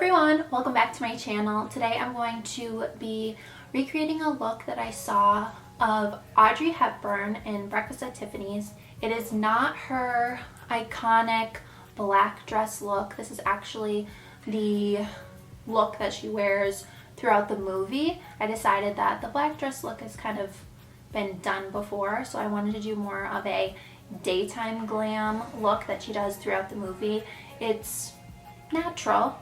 everyone, welcome back to my channel. Today I'm going to be recreating a look that I saw of Audrey Hepburn in Breakfast at Tiffany's. It is not her iconic black dress look. This is actually the look that she wears throughout the movie. I decided that the black dress look has kind of been done before, so I wanted to do more of a daytime glam look that she does throughout the movie. It's natural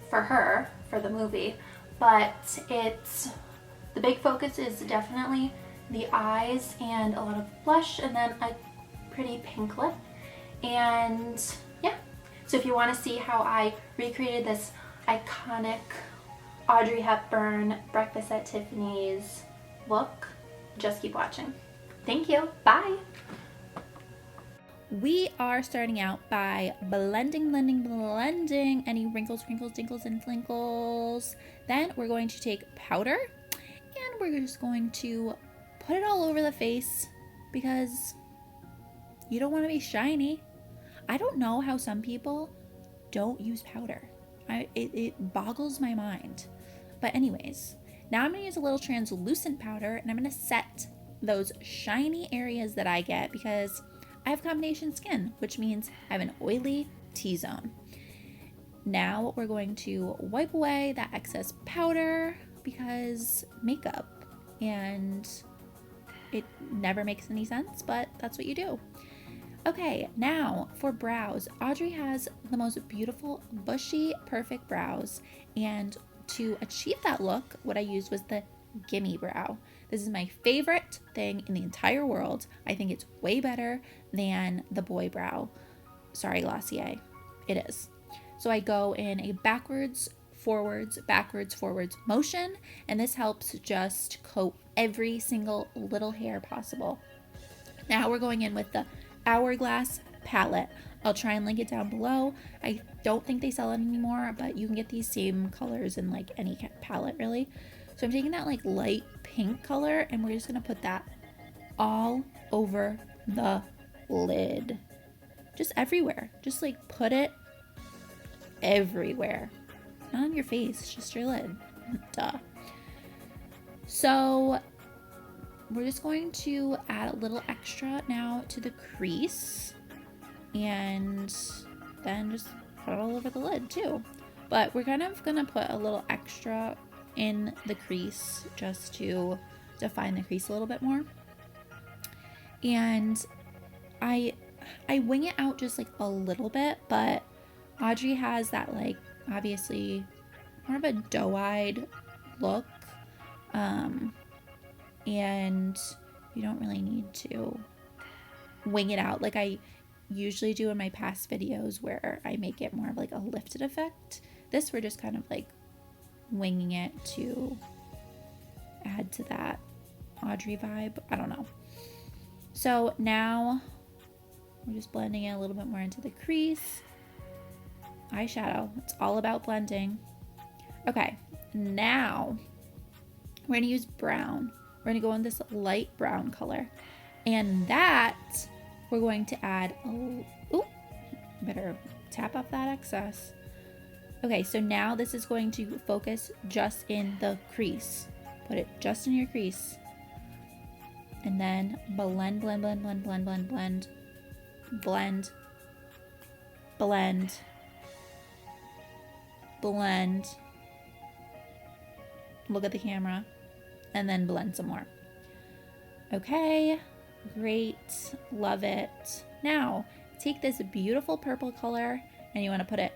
for her for the movie, but the big focus is definitely the eyes and a lot of blush and then a pretty pink lip. And yeah, so if you want to see how I recreated this iconic Audrey Hepburn Breakfast at Tiffany's look, just keep watching. Thank you. Bye. We are starting out by blending any wrinkles, dinkles, and flinkles. Then we're going to take powder and we're just going to put it all over the face because you don't want to be shiny. I don't know how some people don't use powder. It boggles my mind. But anyways, now I'm going to use a little translucent powder and I'm going to set those shiny areas that I get because I have combination skin, which means I have an oily T-zone. Now we're going to wipe away that excess powder because makeup, and it never makes any sense, but that's what you do. Okay, now for brows. Audrey has the most beautiful, bushy, perfect brows, and to achieve that look, what I used was the Gimme brow. This is my favorite thing in the entire world. I think it's way better than the boy brow. Sorry, Glossier. It is. So I go in a backwards, forwards motion, and this helps just coat every single little hair possible. Now we're going in with the Hourglass palette. I'll try and link it down below. I don't think they sell it anymore, but you can get these same colors in like any palette really. So I'm taking that like light pink color and we're just gonna put that all over the lid. Just everywhere. Just like put it everywhere. Not on your face, just your lid. Duh. So we're just going to add a little extra now to the crease and then just put it all over the lid too. But we're kind of gonna put a little extra in the crease just to define the crease a little bit more. And I wing it out just like a little bit, but Audrey has that like obviously more of a doe-eyed look, and you don't really need to wing it out like I usually do in my past videos where I make it more of like a lifted effect. This we're just kind of like winging it to add to that Audrey vibe. I don't know. So now we're just blending it a little bit more into the crease. Eyeshadow. It's all about blending. Okay, now we're gonna use brown. We're gonna go in this light brown color, and that we're going to add. Oh, better tap off that excess. Okay, so now this is going to focus just in the crease. Put it just in your crease. And then blend. Look at the camera. And then blend some more. Okay, great. Love it. Now, take this beautiful purple color and you want to put it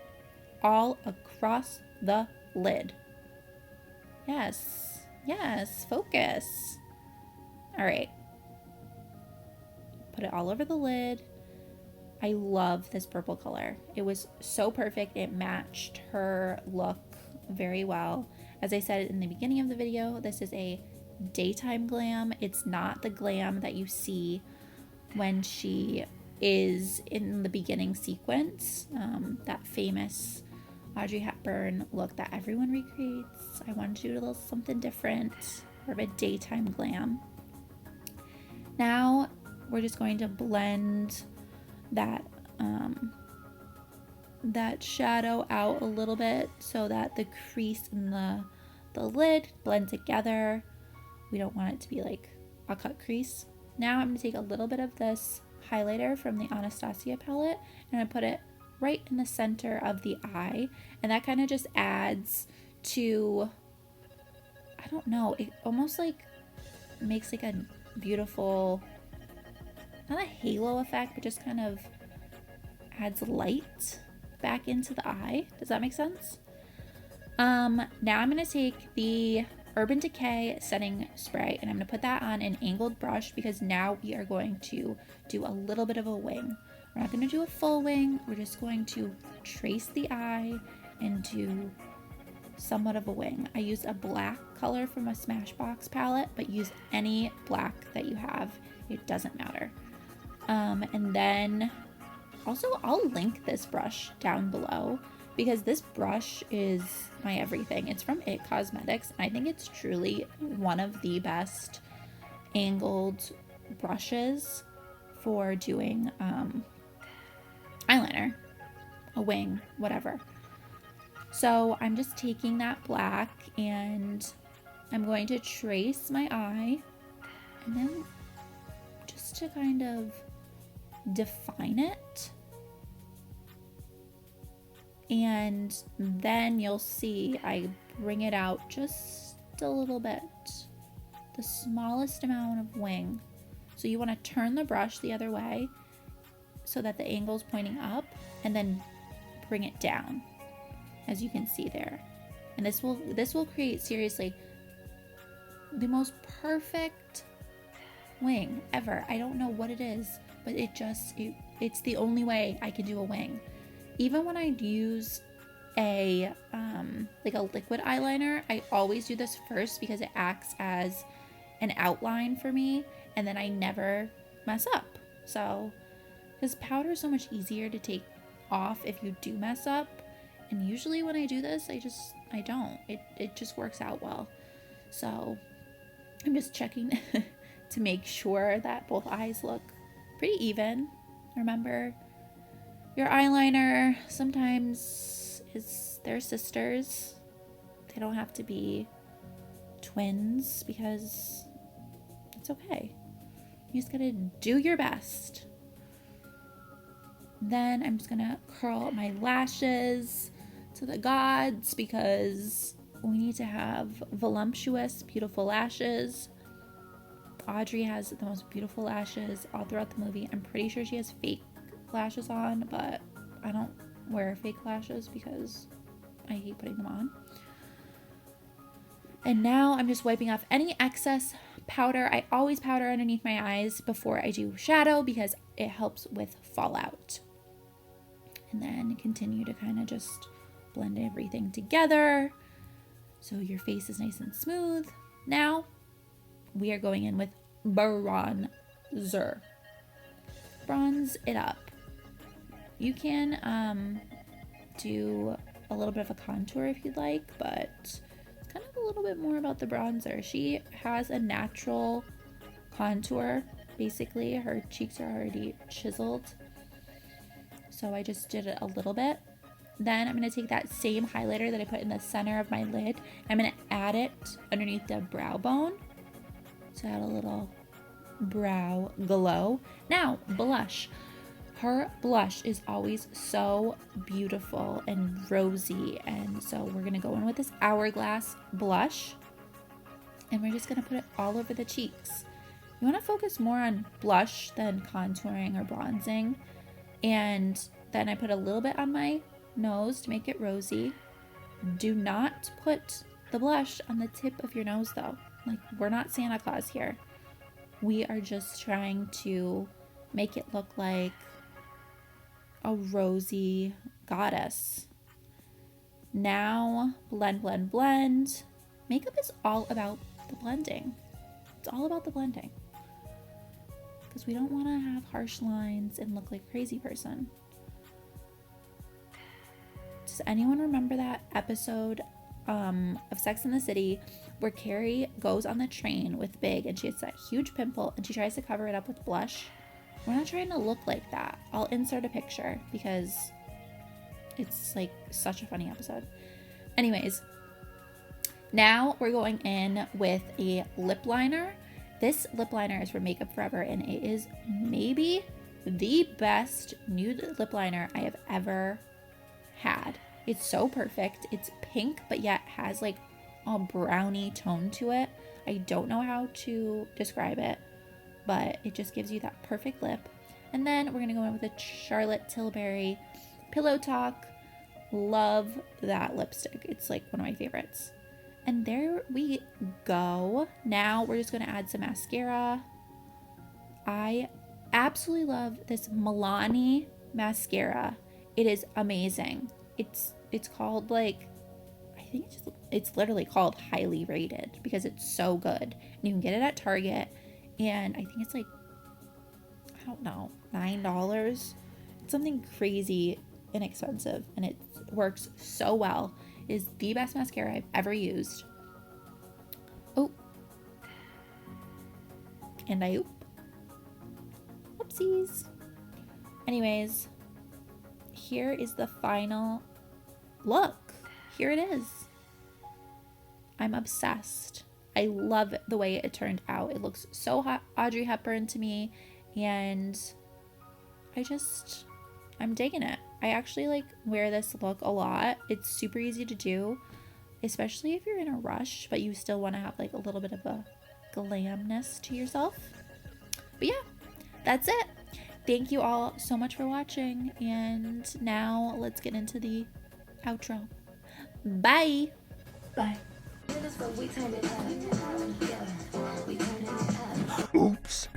all across the lid. Yes, focus. All right. Put it all over the lid. I love this purple color. It was so perfect. It matched her look very well. As I said in the beginning of the video, this is a daytime glam. It's not the glam that you see when she is in the beginning sequence, that famous Audrey Hepburn look that everyone recreates. I wanted to do a little something different, more of a daytime glam. Now we're just going to blend that that shadow out a little bit so that the crease and the lid blend together. We don't want it to be like a cut crease. Now I'm going to take a little bit of this highlighter from the Anastasia palette and I put it right in the center of the eye, and that kind of just adds to, I don't know, it almost like makes like a beautiful, not a halo effect, but just kind of adds light back into the eye. Does that make sense? Now I'm going to take the Urban Decay setting spray and I'm going to put that on an angled brush because now we are going to do a little bit of a wing. We're not going to do a full wing. We're just going to trace the eye and do somewhat of a wing. I used a black color from a Smashbox palette, but use any black that you have. It doesn't matter. And then also I'll link this brush down below because this brush is my everything. It's from It Cosmetics. And I think it's truly one of the best angled brushes for doing eyeliner, a wing, whatever. So I'm just taking that black and I'm going to trace my eye and then just to kind of define it. And then you'll see I bring it out just a little bit, the smallest amount of wing. So you want to turn the brush the other way so that the angle is pointing up and then bring it down, as you can see there. And this will create, seriously, the most perfect wing ever. I don't know what it is, but it's the only way I can do a wing. Even when I use a like a liquid eyeliner, I always do this first because it acts as an outline for me and then I never mess up. So, because powder is so much easier to take off if you do mess up, and usually when I do this I don't. It just works out well. So I'm just checking to make sure that both eyes look pretty even. Remember, your eyeliner sometimes they're sisters. They don't have to be twins because it's okay. You just gotta do your best. Then I'm just gonna curl my lashes to the gods because we need to have voluptuous, beautiful lashes. Audrey has the most beautiful lashes all throughout the movie. I'm pretty sure she has fake lashes on, but I don't wear fake lashes because I hate putting them on. And now I'm just wiping off any excess powder. I always powder underneath my eyes before I do shadow because it helps with fallout. And then continue to kind of just blend everything together so your face is nice and smooth. Now we are going in with bronzer. Bronze it up. You can do a little bit of a contour if you'd like, but it's kind of a little bit more about the bronzer. She has a natural contour. Basically, her cheeks are already chiseled. So I just did it a little bit. Then I'm going to take that same highlighter that I put in the center of my lid. I'm going to add it underneath the brow bone to add a little brow glow. Now, blush. Her blush is always so beautiful and rosy, and so we're going to go in with this Hourglass blush, and we're just going to put it all over the cheeks. You want to focus more on blush than contouring or bronzing, and then I put a little bit on my nose to make it rosy. Do not put the blush on the tip of your nose though. Like, we're not Santa Claus here. We are just trying to make it look like a rosy goddess. Now, blend, blend, blend. Makeup is all about the blending. It's all about the blending. Because we don't want to have harsh lines and look like a crazy person. Does anyone remember that episode of Sex and the City where Carrie goes on the train with Big and she has that huge pimple and she tries to cover it up with blush? We're not trying to look like that. I'll insert a picture because It's like such a funny episode. Anyways, now we're going in with a lip liner. This lip liner is from Makeup Forever, and it is maybe the best nude lip liner I have ever had. It's so perfect. It's pink, but yet has like a brownie tone to it. I don't know how to describe it, but it just gives you that perfect lip. And then we're going to go in with a Charlotte Tilbury Pillow Talk. Love that lipstick. It's like one of my favorites. And there we go. Now we're just going to add some mascara. I absolutely love this Milani mascara. It is amazing. It's called like, I think it's literally called Highly Rated because it's so good. And you can get it at Target, and I think it's like, I don't know, $9. It's something crazy inexpensive, and it works so well. It is the best mascara I've ever used. Oh, and I oop. Whoopsies. Anyways, here is the final look. Here it is. I'm obsessed. I love the way it turned out. It looks so hot, Audrey Hepburn to me, and I'm digging it. I actually like wear this look a lot. It's super easy to do, especially if you're in a rush, but you still want to have like a little bit of a glamness to yourself. But yeah, that's it. Thank you all so much for watching, and now let's get into the outro. Bye. Bye. Oops.